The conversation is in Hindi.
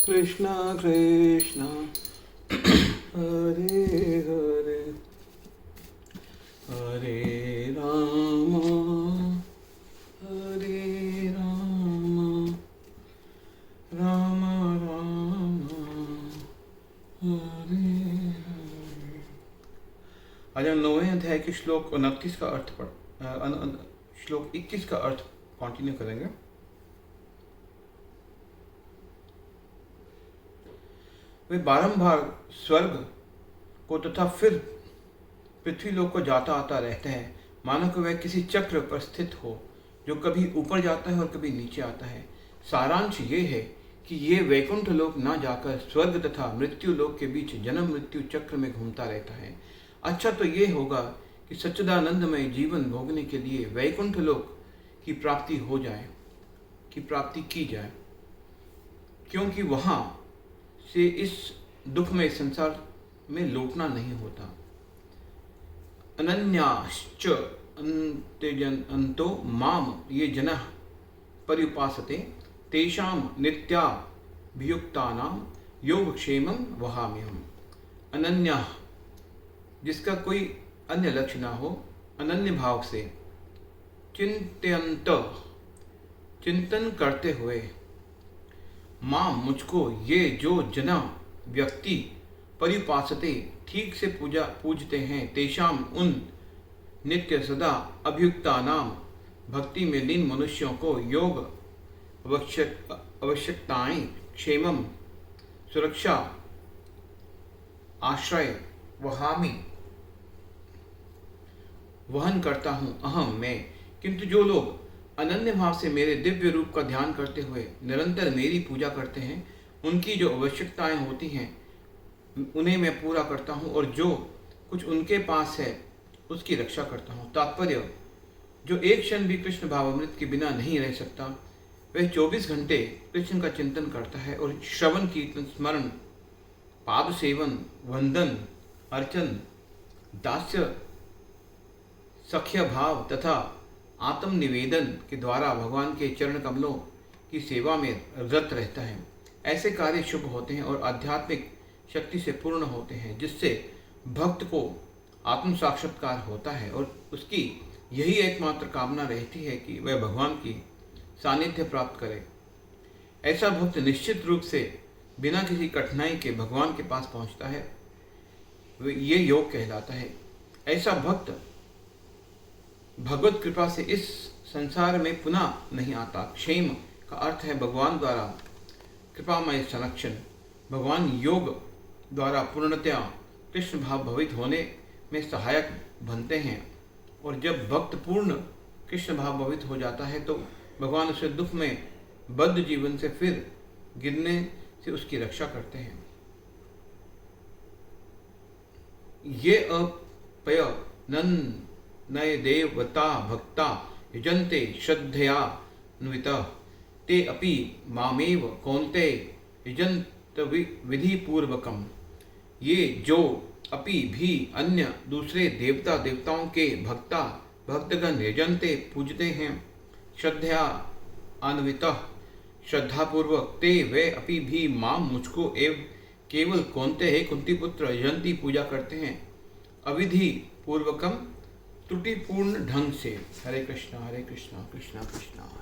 कृष्णा कृष्णा हरे हरे हरे राम हरे राम राम राम हरे हरे। आज हम 9वें अध्याय के श्लोक 29 का अर्थ श्लोक 21 का अर्थ कंटिन्यू करेंगे। वे बारंबार स्वर्ग को तथा फिर पृथ्वी लोक को जाता आता रहते हैं, मानो कि वह किसी चक्र पर स्थित हो जो कभी ऊपर जाता है और कभी नीचे आता है। सारांश ये है कि ये वैकुंठ लोक ना जाकर स्वर्ग तथा मृत्यु लोक के बीच जन्म मृत्यु चक्र में घूमता रहता है। अच्छा तो ये होगा कि सच्चिदानंदमय जीवन भोगने के लिए वैकुंठ लोक की प्राप्ति की जाए, क्योंकि वहाँ से इस दुखमय संसार में लौटना नहीं होता। अनन्याश्च अंतो माम ये जनः पर्युपासते तेषां नित्याभियुक्तानां योगक्षेमं वहाम्यहम्। अनन्या, जिसका कोई अन्य लक्ष्य ना हो, अनन्य भाव से चिंतन करते हुए माँ मुझको ये जो जना व्यक्ति पर्युपासते ठीक से पूजते हैं, तेषाम उन नित्य सदा अभियुक्ता नाम भक्ति में लीन मनुष्यों को योग आवश्यकताएं क्षेमम सुरक्षा आश्रय वहन करता हूँ अहम मैं। किंतु जो लोग अनन्य भाव से मेरे दिव्य रूप का ध्यान करते हुए निरंतर मेरी पूजा करते हैं, उनकी जो आवश्यकताएं होती हैं उन्हें मैं पूरा करता हूँ और जो कुछ उनके पास है उसकी रक्षा करता हूँ। तात्पर्य, जो एक क्षण भी कृष्ण भावामृत के बिना नहीं रह सकता, वह 24 घंटे कृष्ण का चिंतन करता है और श्रवण कीर्तन स्मरण पाद सेवन वंदन अर्चन दास्य सख्य भाव तथा आत्म निवेदन के द्वारा भगवान के चरण कमलों की सेवा में रत रहता है। ऐसे कार्य शुभ होते हैं और आध्यात्मिक शक्ति से पूर्ण होते हैं, जिससे भक्त को आत्म साक्षात्कार होता है और उसकी यही एकमात्र कामना रहती है कि वह भगवान की सानिध्य प्राप्त करे। ऐसा भक्त निश्चित रूप से बिना किसी कठिनाई के भगवान के पास पहुंचता है, ये योग कहलाता है। ऐसा भक्त भगवत कृपा से इस संसार में पुनः नहीं आता। क्षेम का अर्थ है भगवान द्वारा कृपामय संरक्षण। भगवान योग द्वारा पूर्णतया कृष्ण भाव भवित होने में सहायक बनते हैं, और जब भक्त पूर्ण कृष्ण भाव भवित हो जाता है तो भगवान उसे दुख में बद्ध जीवन से फिर गिरने से उसकी रक्षा करते हैं। ये अपय नय देवता भक्ता युजन्ते श्रद्धया न्वितः ते अपि मामेव कौन्ते युजन्त विधि पूर्वकम। ये जो अपि भी अन्य दूसरे देवताओं के भक्तगण यजन्ते पूजते हैं श्रद्धया अन्वितः श्रद्धापूर्वक, ते वे अपि भी माम मुझको एवं केवल कौन्ते है कुंती पुत्र यजन्ती पूजा करते हैं अविधि पूर्वकम त्रुटिपूर्ण ढंग से। हरे कृष्णा कृष्णा कृष्णा